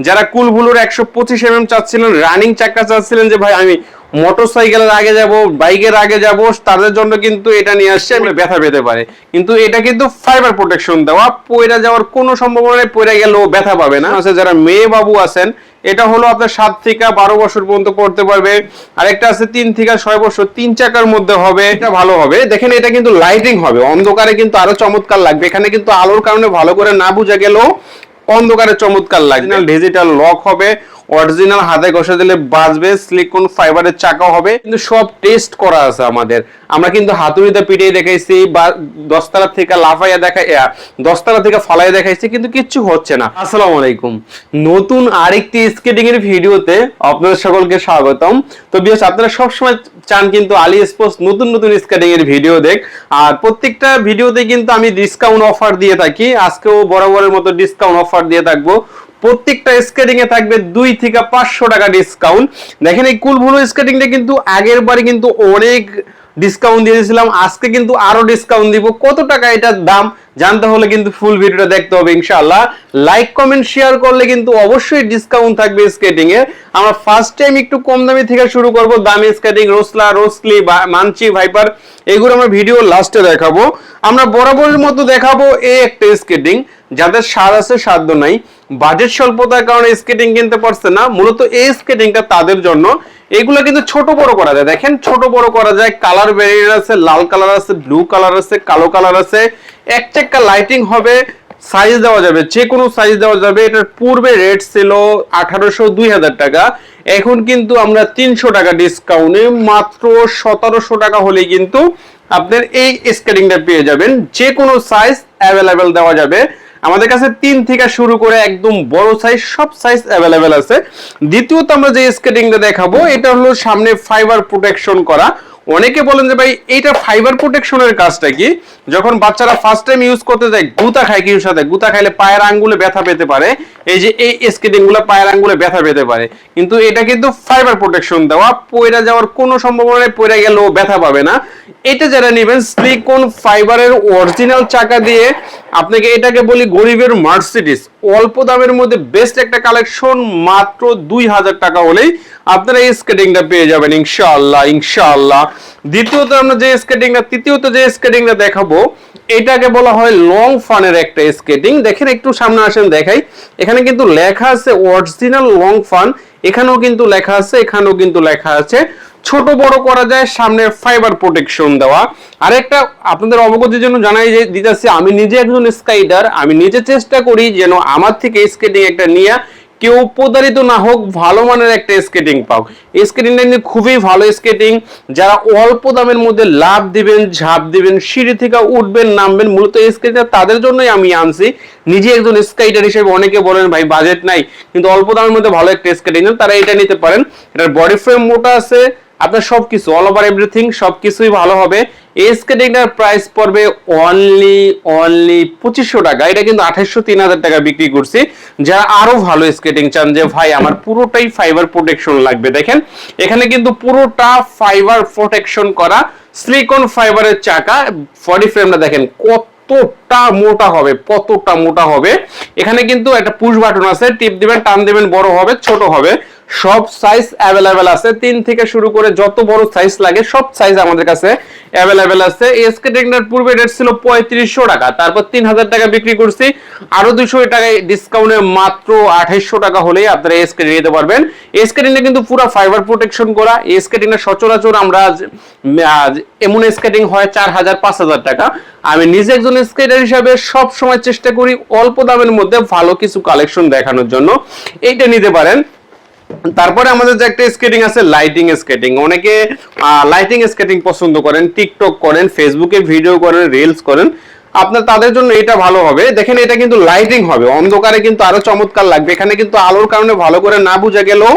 যারা কুলবুলুর 125 চাচ্ছিলেন, রানিং চাকা চাচ্ছিলেন যে ভাই আমি মোটরসাইকেলের আগে যাব, বাইকের আগে যাব, তাদের জন্য কিন্তু এটা নিয়ে আসছে, ব্যথা পেতে পারে। কিন্তু এটা কিন্তু ফাইবার প্রোটেকশন দেওয়া, পয়রা যাওয়ার কোনো সম্ভাবনা নেই, পয়রা গেলেও ব্যথা পাবে না। আছে যারা মেয়ে বাবু আছেন, এটা হলো আপনার 7 থেকে 12 বছর পর্যন্ত পড়তে পারবে। আরেকটা আছে 3 থেকে 6 বছর, 3 চাকার মধ্যে হবে, এটা ভালো হবে। দেখেন এটা কিন্তু লাইটিং হবে, অন্ধকারে কিন্তু আরো চমৎকার লাগবে। এখানে কিন্তু আলোর কারণে ভালো করে না বোঝা গেলেও অন্ধকারে চমৎকার লাগবে। ডিজিটাল লক হবে, অরিজিনাল হাতে ঘষে দিলে বাজবে, সিলিকন ফাইবারের চাকা হবে। কিন্তু সব টেস্ট করা আছে আমাদের। আমরা কিন্তু হাতুড়িতে পিটিয়ে দেখাইছি বা 10 তলা থেকে লাফাইয়া দেখাই, 10 তলা থেকে ফালাইয়া দেখাইছি, কিন্তু কিচ্ছু হচ্ছে না। আসসালামু আলাইকুম, নতুন আরেকটি স্কেটিং এর ভিডিওতে আপনাদের সকলকে স্বাগতম। তো বিয়াস, আপনারা সবসময় চান কিন্তু আলী স্পোর্টস নতুন নতুন স্কেটিং এর ভিডিও দেখ, আর প্রত্যেকটা ভিডিওতে কিন্তু আমি ডিসকাউন্ট অফার দিয়ে থাকি। আজকেও বরাবরের মতো ডিসকাউন্ট অফার দিয়ে থাকবো। প্রত্যেকটা স্কেটিং এ থাকবে 2 থেকে 500 টাকা ডিসকাউন্ট। দেখেন এই কুলবুলু স্কেটিংটা কিন্তু আগের বারে কিন্তু অনেক ডিসকাউন্ট দিয়ে দিয়েছিলাম, আজকে কিন্তু আরো ডিসকাউন্ট দিব। কত টাকা এটার দাম জানতে হলে কিন্তু ফুল ভিডিওটা দেখতে হবে ইনশাআল্লাহ। লাইক কমেন্ট শেয়ার করলে কিন্তু অবশ্যই ডিসকাউন্ট থাকবে স্কেটিং এ। আমরা ফার্স্ট টাইম একটু কম দামি থেকে শুরু করব, দামি স্কেটিং রোসলা, রোসলি, মানচি, ভাইপার, এগুলো আমরা ভিডিও লাস্টে দেখাবো। আমরা বরাবরের মতো দেখাবো এই একটা স্কেটিং, যাদের স্বাদ আছে সাধ্য নাই, বাজেট স্বল্পতার কারণে স্কেটিং কিনতে পারছে না, মূলত এই স্কেটিংটা তাদের জন্য। এগুলো কিন্তু ছোট বড় করা যায়, দেখেন ছোট বড় করা যায়। কালার ভেরিয়েন্ট আছে, লাল কালার আছে, ব্লু কালার আছে, কালো কালার আছে। একটা লাইটিং হবে, সাইজ দেওয়া যাবে, যে কোনো সাইজ দেওয়া যাবে। এটার পূর্বে রেট ছিল 1800-2000 টাকা, এখন কিন্তু আমরা 300 টাকা ডিসকাউন্টে মাত্র 1700 টাকা হলেই কিন্তু আপনার এই স্কেটিংটা পেয়ে যাবেন। যে কোনো সাইজ অ্যাভেলেবেল দেওয়া যাবে আমাদের কাছে, 3 থেকে শুরু করে একদম বড় সাইজ, সব সাইজ অ্যাভেলেবেল আছে। দ্বিতীয়ত আমরা যে স্কেটিংটা দেখাবো, এটা হলো সামনে ফাইবার প্রোটেকশন করা। অনেকে বলেন যে ভাই এইটা ফাইবার প্রোটেকশনের কাজটা কি? যখন বাচ্চারা ফার্স্ট টাইম ইউজ করতে যায়, গুতা খায়, কিছুর সাথে গুতা খাইলে পায়ের আঙ্গুলে ব্যথা পেতে পারে। এই যে এই স্কেটিং গুলো পায়ের আঙ্গুলে ব্যথা পেতে পারে, কিন্তু এটা কিন্তু ফাইবার প্রোটেকশন দেওয়া, পয়রা যাওয়ার কোনো সম্ভাবনা নেই, পয়রা গেলেও ব্যথা পাবে না। এটা যারা নেবেন, সিলিকন ফাইবারের অরিজিনাল চাকা দিয়ে, আপনাকে এটাকে বলি গরিবের মার্সিডিজ। অল্প দামের মধ্যে বেস্ট একটা কালেকশন, মাত্র 2000 টাকা হলেই আপনারা এই স্কেটিংটা পেয়ে যাবেন ইনশাআল্লাহ ইনশাআল্লাহ। দ্বিতীয়ত আমরা যে স্কেটিংটা, তৃতীয়ত যে স্কেটিংটা দেখাবো, এটাকে বলা হয় লং ফানের একটা স্কেটিং। দেখেন একটু সামনে আসেন দেখাই, এখানে কিন্তু লেখা আছে অরিজিনাল লং ফান, এখানেও কিন্তু লেখা আছে, এখানেও কিন্তু লেখা আছে। ছোট বড় করা যায়, সামনে ফাইবার প্রোটেকশন দেওয়া। আরেকটা আপনাদের অবগতির জন্য জানাই যে দিতেছি, আমি নিজে একজন স্কাইডার, আমি নিজে চেষ্টা করি যেন আমার থেকে স্কেটিং একটা নিয়ে কেউ প্রতারিত না হোক, ভালো মানের একটা স্কেটিং পাও। এই স্কেটিংটা কিন্তু খুবই ভালো স্কেটিং, যারা অল্প দামের মধ্যে লাভ দিবেন, ঝাঁপ দিবেন, সিঁড়ি থেকে উঠবেন নামবেন, মূলত এই স্কেটিংটা তাদের জন্যই আমি আনছি। নিজে একজন স্কাইডার হিসেবে অনেকে বলেন ভাই বাজেট নাই, কিন্তু অল্প দামের মধ্যে ভালো একটা স্কেটিং, তারা এটা নিতে পারেন। এটার বডি ফ্রেম মোটা আছে, আপনার সবকিছু অল ওভার এভরিথিং সবকিছুই ভালো হবে। এই স্কেটিংটার প্রাইস পড়বে অনলি 2500 টাকা। এটা কিন্তু 2800-3000 টাকা বিক্রি করছি। যারা আরো ভালো স্কেটিং চান যে ভাই আমার পুরোটাই ফাইবার প্রোটেকশন লাগবে, দেখেন এখানে কিন্তু পুরোটা ফাইবার প্রোটেকশন করা, সিলিকন ফাইবারের চাকা। বডি ফ্রেমটা দেখেন কতটা মোটা হবে, কতটা মোটা হবে। এখানে কিন্তু একটা পুশ বাটন আছে, টিপ দিবেন, টান দিবেন, বড় হবে, ছোট হবে, সব সাইজ অ্যাভেলেবেল আছে। 3 থেকে শুরু করে যত বড় সাইজ লাগে সব সাইজ আমাদের কাছে অ্যাভেলেবেল আছে। এই স্কেটিংটার পূর্বে রেট ছিল 3500 টাকা, তারপর 3000 টাকা বিক্রি করছি, আরো 200 টাকায় ডিসকাউন্টে মাত্র 2800 টাকা হলেই আপনারা এই স্কেটিং নিতে পারবেন। এই স্কেটিংটা কিন্তু পুরো ফাইবার প্রোটেকশন করা। এই স্কেটিংটা সচরাচর আমরা এমন স্কেটিং হয় 4000-5000 টাকা। আমি নিজে একজন স্কেটার হিসাবে সব সময় চেষ্টা করি অল্প দামের মধ্যে ভালো কিছু কালেকশন দেখানোর জন্য, এইটা নিতে পারেন। তারপরে আমাদের যে একটা স্কেটিং আছে লাইটিং স্কেটিং, অনেকে লাইটিং স্কেটিং পছন্দ করেন, টিকটক করেন, ফেসবুকে ভিডিও করেন, রিলস করেন, আপনার তাদের জন্য এটা ভালো হবে। দেখেন এটা কিন্তু লাইটিং হবে, অন্ধকারে কিন্তু আরো চমৎকার লাগবে। এখানে কিন্তু আলোর কারণে ভালো করে না বোঝা গেলেও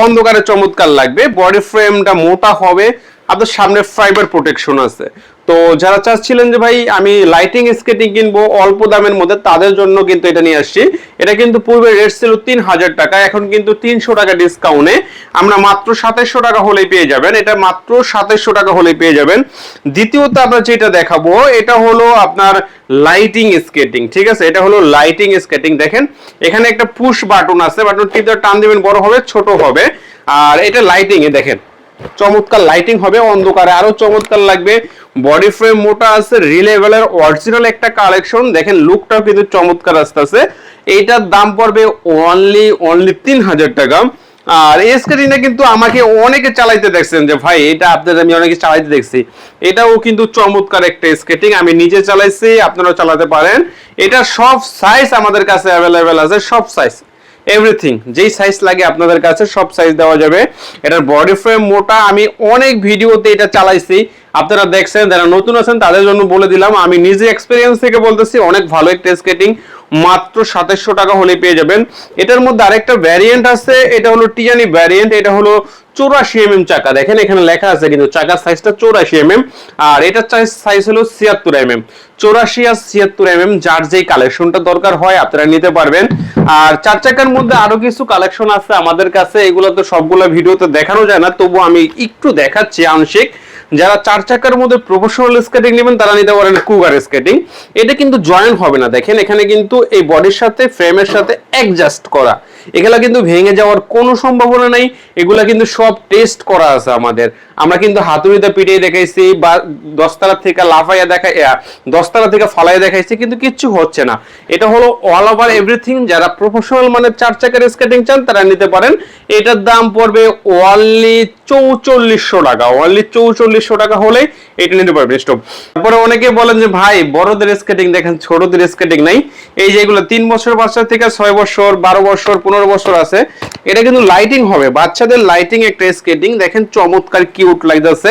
অন্ধকারে চমৎকার লাগবে। বডি ফ্রেমটা মোটা হবে, আপনার সামনে ফাইবার প্রোটেকশন আছে। তো তো যারা চাচ্ছিলেন যে ভাই আমি লাইটিং স্কেটিং কিনবো অল্প দামের মধ্যে, তাদের জন্য কিন্তু এটা নিয়ে আসছি। এটা কিন্তু পূর্বে রেট ছিল 3000 টাকা, এখন কিন্তু 300 টাকা ডিসকাউন্টে আমরা মাত্র 2700 টাকা হলেই পেয়ে যাবেন। এটা মাত্র 2700 টাকা হলেই পেয়ে যাবেন। দ্বিতীয়ত আমরা যেটা দেখাবো এটা হলো আপনার লাইটিং স্কেটিং, ঠিক আছে? এটা হলো লাইটিং স্কেটিং। দেখেন এখানে একটা পুশ বাটন আছে, বাটন টিপে টান দিবেন, বড় হবে ছোট হবে। আর এটা লাইটিং এ দেখেন চমৎকার লাইটিং হবে, অন্ধকারে আরো চমৎকার লাগবে। বডি ফ্রেম মোটা আছে, রিলেভেলের অরিজিনাল একটা কালেকশন। দেখেন লুকটাও কিন্তু চমৎকার আসতেছে। এইটার দাম পড়বে অনলি 3000 টাকা। আর এই স্কেটিংটা কিন্তু আমাকে অনেকে চালাইতে দেখছেন যে ভাই এটা আপনাদের আমি অনেকে চালাইতে দেখছি। এটাও কিন্তু চমৎকার একটা স্কেটিং, আমি নিজে চালাইছি, আপনারাও চালাতে পারেন। এটা সব সাইজ আমাদের কাছে অ্যাভেলেবেল আছে, সব সাইজ এভরিথিং, যেই সাইজ লাগে আপনাদের কাছে সব সাইজ দেওয়া যাবে। এটার বডি ফ্রেম মোটা, আমি অনেক ভিডিওতে এটা চালাইছি, আপনারা দেখছেন। যারা নতুন আছেন তাদের জন্য বলে দিলাম, আমি নিজে এক্সপেরিয়েন্স থেকে বলতেছি, অনেক ভালো একটা স্কেটিং, মাত্র 2700 টাকা হলে পেয়ে যাবেন। এটার মধ্যে আরেকটা ভ্যারিয়েন্ট আছে, এটা হলো টিয়ানি ভ্যারিয়েন্ট। এটা হলো 84 চাকা, দেখেন এখানে লেখা আছে কিন্তু চাকার সাইজটা 84 আর এটার সাইজ হলো 76 84 আর 76 যার যেই কালেকশনটা দরকার হয় আপনারা নিতে পারবেন। আর 4 চাকার মধ্যে আরো কিছু কালেকশন আছে আমাদের কাছে, এগুলো তো সবগুলো ভিডিওতে দেখানো যায় না, তবু আমি একটু দেখাচ্ছি আংশিক। যারা 4 চাকার মধ্যে প্রফেশনাল স্কেটিং নেবেন তারা নিতে পারেন কুগার স্কেটিং। এটা কিন্তু জয়েন হবে না, দেখেন এখানে কিন্তু এই বডির সাথে ফ্রেমের সাথে অ্যাডজাস্ট করা, এগুলা কিন্তু ভেঙে যাওয়ার কোনো সম্ভাবনা নাই। এগুলা কিন্তু সব টেস্ট করা আছে আমাদের, আমরা কিন্তু হাতুড়িতে পিটিয়ে দেখাইছি বা 10 তলা থেকে লাফাইয়া দেখাই 10 তলা থেকে ফালাইয়া দেখাইছি, কিন্তু কিচ্ছু হচ্ছে না। এটা হলো অল ওভার এভরিথিং। যারা প্রফেশনাল মানে 4 চাকার স্কেটিং চান তারা নিতে পারেন। এটার দাম পড়বে অনলি 4400 টাকা, অনলি 4400 টাকা হলেই এটা নিতে পারবেন স্টপ। তারপরে অনেকে বলেন যে ভাই বড়দের স্কেটিং দেখেন, ছোটদের স্কেটিং নাই। এই যে এগুলো 3 বছর বাচ্চা থেকে 6 বছর 12 বছর 15 বছর আছে, এটা কিন্তু লাইটিং হবে, বাচ্চাদের লাইটিং একটা স্কেটিং। দেখেন চমৎকার কিউট লাগতেছে,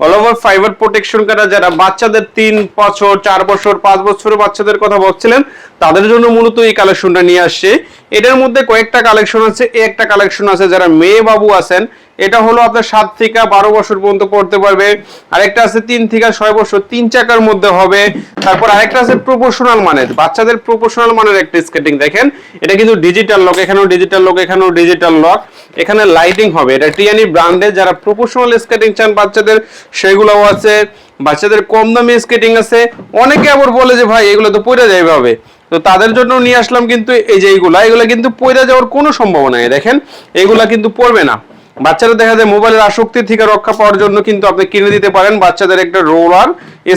অল ওভার ফাইবার প্রোটেকশন করা। যারা বাচ্চাদের 3 বছর 4 বছর 5 বছরের বাচ্চাদের কথা বলছিলেন তাদের জন্য মূলত এই কালেকশনটা নিয়ে আসছে। এটার মধ্যে কয়েকটা কালেকশন আছে, একটা কালেকশন আছে যারা মেয়ে বাবু আছেন, এটা হলো আপনার 7 থেকে 12 বছর পর্যন্ত পড়তে পারবে। আরেকটা আছে 3 থেকে 6 বছর, 3 চাকার মধ্যে হবে। তারপর আরেকটা আছে প্রপোর্শনাল মানের, বাচ্চাদের প্রপোর্শনাল মানের একটা স্কেটিং। দেখেন এটা কিন্তু ডিজিটাল লক, এখানেও ডিজিটাল লক, এখানেও ডিজিটাল লক, এখানে লাইটিং হবে। এটা টিয়ানি ব্র্যান্ডের, যারা প্রপোর্শনাল স্কেটিং চান বাচ্চাদের সেগুলোও আছে। বাচ্চাদের কম দামি স্কেটিং আছে। অনেকে আবার বলে যে ভাই এগুলো তো পড়ে যাবে হবে, তো তাদের জন্য নিয়ে আসলাম কিন্তু এই যে এগুলা কিন্তু পড়ে যাওয়ার কোনো সম্ভাবনা নেই। দেখেন এগুলা কিন্তু পড়বে না। বাচ্চারা দেখা যায় মোবাইলের আসক্তি থেকে রক্ষা পাওয়ার জন্য কিন্তু আপনি কিনে দিতে পারেন বাচ্চাদের একটা রোলার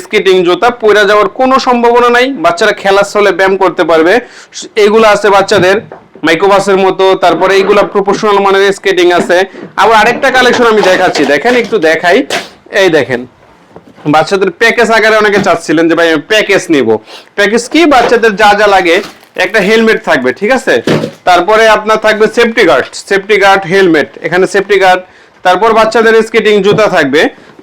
স্কেটিং জুতা, পড়ে যাওয়ার কোনো সম্ভাবনা নাই। বাচ্চারা খেলার ছলে ব্যায়াম করতে পারবে। এগুলো আছে বাচ্চাদের মাইক্রোবাসের মতো। তারপরে এইগুলা প্রফেশনাল মানের স্কেটিং আছে। আবার আরেকটা কালেকশন আমি দেখাচ্ছি, দেখেন একটু দেখাই। এই দেখেন বাচ্চাদের প্যাকেজ আকারে অনেকে চাচ্ছিলেন যে ভাই আমি প্যাকেজ নিব। প্যাকেজ কি? বাচ্চাদের যা যা লাগে, একটা হেলমেট থাকবে, ঠিক আছে? তারপরে আপনার থাকবে সেফটি গার্ড হেলমেট, এখানে সেফটি গার্ড। তারপর বাচ্চাদের স্কেটিং জুতা থাকবে।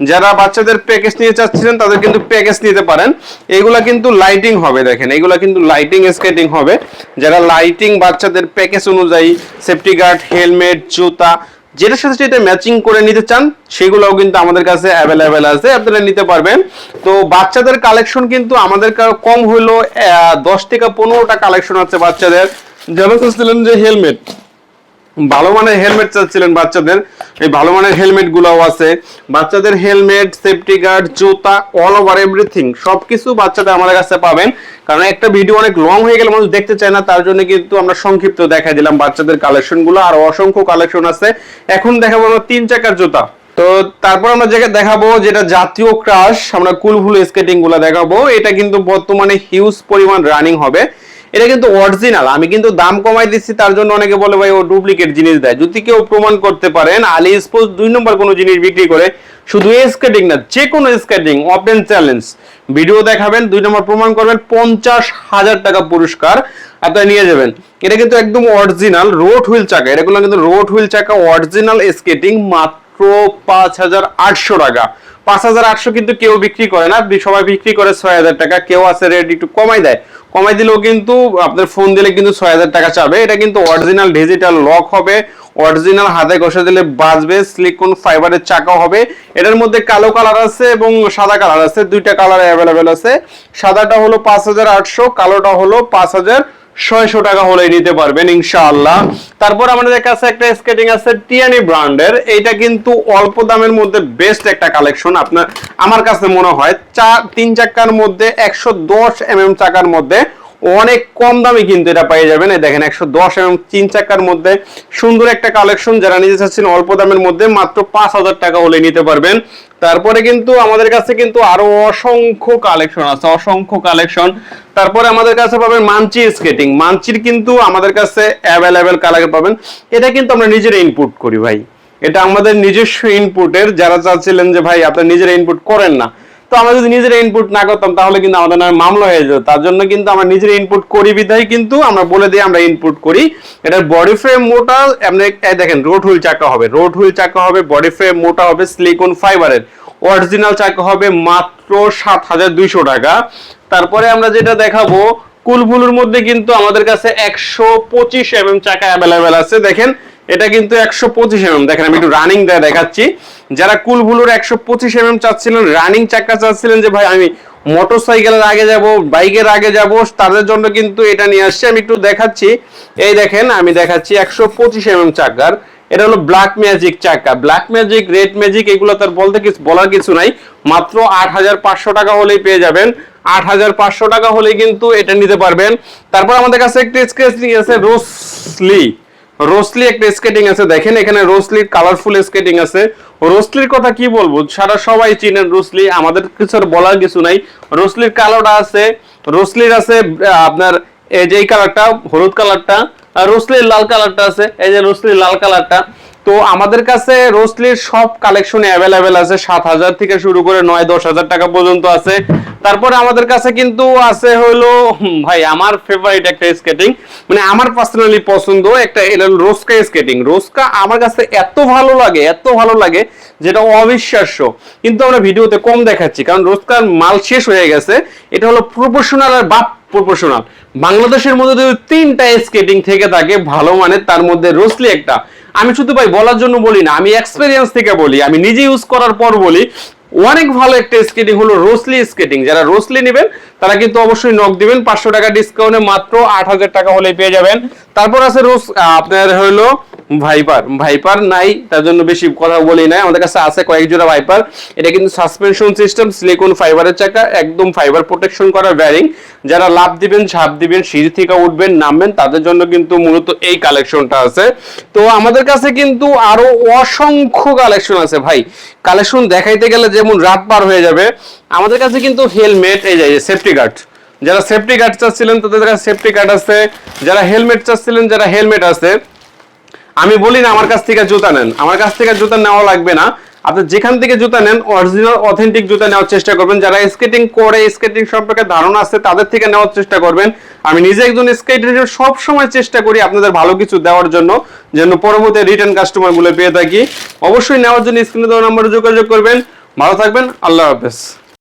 যারা বাচ্চাদের প্যাকেজ নিয়ে চাচ্ছিলেন তাদের কিন্তু প্যাকেজ নিতে পারেন। এগুলা কিন্তু লাইটিং হবে, দেখেন এগুলা কিন্তু লাইটিং স্কেটিং হবে। যারা লাইটিং বাচ্চাদের প্যাকেজ অনুযায়ী সেফটি গার্ড হেলমেট জুতা যেটার সাথে সেটা ম্যাচিং করে নিতে চান সেগুলোও কিন্তু আমাদের কাছে অ্যাভেলেবেল আছে, আপনারা নিতে পারবেন। তো বাচ্চাদের কালেকশন কিন্তু আমাদের কম হলো 10 থেকে 15টা কালেকশন আছে বাচ্চাদের। যারা চাচ্ছিলেন যে হেলমেট, ভালো মানের হেলমেট চাচ্ছিলেন বাচ্চাদের, এই ভালো মানের হেলমেট গুলাও আছে। বাচ্চাদের হেলমেট সেফটি গার্ড জুতা অল ওভার এভরিথিং সবকিছু বাচ্চাদের আমাদের কাছে পাবেন। কারণ একটা ভিডিও অনেক লং হয়ে গেলে মানুষ দেখতে চায় না, তার জন্য কিন্তু আমরা সংক্ষিপ্ত দেখাই দিলাম বাচ্চাদের কালেকশন গুলো। আর অসংখ্য কালেকশন আছে। এখন দেখাবো আমরা 3 চাকার জুতা। তো তারপর আমরা দেখাবো যেটা জাতীয় ক্রাশ, আমরা কুলফুল স্কেটিং গুলা দেখাবো। এটা কিন্তু বর্তমানে হিউজ পরিমাণ রানিং হবে। এটা কিন্তু অরিজিনাল, আমি কিন্তু দাম কমাই দিচ্ছি, তার জন্য অনেকে বলে ভাই ও ডুপ্লিকেট জিনিস দেয়। যদি কেউ প্রমাণ করতে পারেন আলি স্পোর্টস 2 নম্বর কোনো জিনিস বিক্রি করে, শুধু স্কেটিং না যে কোনো স্কেটিং ওপেন চ্যালেঞ্জ ভিডিও দেখাবেন, 2 নম্বর প্রমাণ করবেন, 50,000 টাকা পুরস্কার আপনারা নিয়ে যাবেন। এটা কিন্তু একদম অরিজিনাল রোড হুইল চাকা, এগুলো কিন্তু রোড হুইল চাকা অরিজিনাল স্কেটিং, মাত্র 5800 টাকা। 5800 কিন্তু কেউ বিক্রি করে না, সবাই বিক্রি করে 6000 টাকা। কেউ আছে রেডি একটু কমাই দেয়, কমাই দিলেও কিন্তু আপনার ফোন দিলে কিন্তু 6000 টাকা চাবে। এটা কিন্তু অরিজিনাল ডিজিটাল লক হবে, অরিজিনাল হাতে ঘষে দিলে বাজবে, সিলিকন ফাইবারের চাকা হবে। এটার মধ্যে কালো কালার আছে এবং সাদা কালার আছে, দুইটা কালার অ্যাভেলেবেল আছে। সাদাটা হলো 5800, কালোটা হলো 5600 টাকা হলেই নিতে পারবেন ইনশাআল্লাহ। তারপর আমাদের কাছে একটা স্কেটিং আছে টিয়ানি ব্র্যান্ডের। এইটা কিন্তু অল্প দামের মধ্যে বেস্ট একটা কালেকশন। আপনার আমার কাছে মনে হয় 3 চাকার মধ্যে 110 চাকার মধ্যে অনেক কম দামে কিন্তু এটা পেয়ে যাবেন। এই দেখেন 110 3 চাকার মধ্যে সুন্দর একটা কালেকশন। যারা নিতে চাচ্ছেন অল্প দামের মধ্যে মাত্র 5000 টাকা হলে নিতে পারবেন। তারপরে কিন্তু আমাদের কাছে কিন্তু আরো অসংখ্য কালেকশন আছে, অসংখ্য কালেকশন। তারপরে আমাদের কাছে পাবেন মানচি স্কেটিং। মানচির কিন্তু আমাদের কাছে অ্যাভেলেবেল কালার পাবেন। এটা কিন্তু আমরা নিজেরা ইনপুট করি ভাই, এটা আমাদের নিজস্ব ইনপুটের। যারা চাচ্ছিলেন যে ভাই আপনারা নিজেরা ইনপুট করেন না, তো আমরা যদি নিজেরা ইনপুট না করতাম তাহলে কিন্তু আমাদের নামে মামলা হয়ে যেত। তার জন্য কিন্তু আমরা নিজেরা ইনপুট করি বিধায় কিন্তু আমরা বলে দিই আমরা ইনপুট করি। এটার বডি ফ্রেম মোটা, আপনি দেখেন রোড হুইল চাকা হবে, রোড হুইল চাকা হবে, বডি ফ্রেম মোটা হবে, সিলিকন ফাইবারের অরিজিনাল চাকা হবে মাত্র 7200 টাকা। তারপরে আমরা যেটা দেখাবো কুলবুলুর মধ্যে কিন্তু আমাদের কাছে 125 চাকা অ্যাভেলেবেল আছে। দেখেন এটা কিন্তু 125 দেখেন আমি একটু রানিং দেখাচ্ছি। যারা কুলবুলুর 125 চাচ্ছিলেন, রানিং চাকা চাচ্ছিলেন যে ভাই আমি মোটরসাইকেলের আগে যাব, বাইকের আগে যাব, তাদের জন্য কিন্তু এটা নিয়ে আসছে। আমি একটু দেখাচ্ছি, এই দেখেন আমি দেখাচ্ছি 125 চাকার। এটা হলো ব্ল্যাক ম্যাজিক চাকা, ব্ল্যাক ম্যাজিক, রেড ম্যাজিক, এগুলো তার বলার কিছু নাই। মাত্র 8500 টাকা হলেই পেয়ে যাবেন। 8500 টাকা হলেই কিন্তু এটা নিতে পারবেন। তারপর আমাদের কাছে একটা স্কেটিং আছে রোসলি, রোসলি একটা স্কেটিং আছে। দেখেন এখানে রোসলির কালারফুল স্কেটিং আছে। রোসলির কথা কি বলবো, সারা সবাই চিনেন রোসলি, আমাদের কিছু বলার কিছু নাই। রোসলির কালোটা আছে, রোসলির আছে আপনার এই যে এই কালারটা হলুদ কালারটা, আর রোসলির লাল কালারটা আছে, এই যে রোসলির লাল কালারটা। তো আমাদের কাছে রোসলির সব কালেকশনে অ্যাভেলেবেল আছে, 7000 থেকে শুরু করে 9-10 টাকা পর্যন্ত আছে। তারপরে আমাদের কাছে কিন্তু আছে হলো ভাই আমার ফেভারিট একটা স্কেটিং, মানে আমার পার্সোনালি পছন্দ একটা, এটা হলো রোস্কা স্কেটিং। রোস্কা আমার কাছে এত ভালো লাগে, এত ভালো লাগে যেটা অবিশ্বাস্য, কিন্তু আমরা ভিডিওতে কম দেখাচ্ছি কারণ রোস্কার মাল শেষ হয়ে গেছে। এটা হলো প্রফেশনাল আর বাপ প্রফেশনাল। বাংলাদেশের মধ্যে যদি 3টা স্কেটিং থেকে থাকে ভালো মানের, তার মধ্যে রোসলি একটা। আমি শুধু ভাই বলার জন্য বলি না, আমি এক্সপেরিয়েন্স থেকে বলি, আমি নিজে ইউজ করার পর বলি অনেক ভালো একটা স্কেটিং হলো রোসলি স্কেটিং। যারা রোসলি নেবেন তারা কিন্তু অবশ্যই নক দিবেন, 500 টাকা ডিসকাউন্টে মাত্র 8000 টাকা হলে পেয়ে যাবেন। তারপর আছে আপনার হলো ভাইপার। ভাইপার নাই তার জন্য বেশি কথা বলি না, আমাদের কাছে আছে কয়েক জোড়া ভাইপার। এটা কিন্তু সাসপেনশন সিস্টেম, সিলিকন ফাইবারের চাকা, একদম ফাইবার প্রোটেকশন করা ব্যারিং। যারা লাভ দিবেন, ঝাঁপ দিবেন, সিঁড়ি থেকে উঠবেন, নামবেন, তাদের জন্য কিন্তু মূলত এই কালেকশনটা আছে। তো আমাদের কাছে কিন্তু আরো অসংখ্য কালেকশন আছে ভাই, কালেকশন দেখাইতে গেলে যেমন রাত পার হয়ে যাবে। আমাদের কাছে কিন্তু হেলমেট, এই যে সেফটি গার্ড, যারা সেফটি গার্ড চাচ্ছিলেন তাদের কাছে সেফটি গার্ড আছে। যারা হেলমেট চাচ্ছিলেন, যারা হেলমেট আছে। আমি বলি না আমার কাছ থেকে জুতা নেন, আমার কাছ থেকে জুতা নেওয়া লাগবে না। আপনি যেখান থেকে জুতা নেন অরিজিনাল অথেন্টিক জুতা নেওয়ার চেষ্টা করবেন। যারা স্কেটিং করে, স্কেটিং সম্পর্কে ধারণা আছে, তাদের থেকে নেওয়ার চেষ্টা করবেন। আমি নিজে একজন স্কেটার, সব সময় চেষ্টা করি আপনাদের ভালো কিছু দেওয়ার জন্য, যেন পরবর্তী রিটার্ন কাস্টমার গুলো পেয়ে থাকি। অবশ্যই নেওয়ার জন্য স্ক্রিনে দেওয়া নম্বরে যোগাযোগ করবেন। ভালো থাকবেন, আল্লাহ হাফেজ।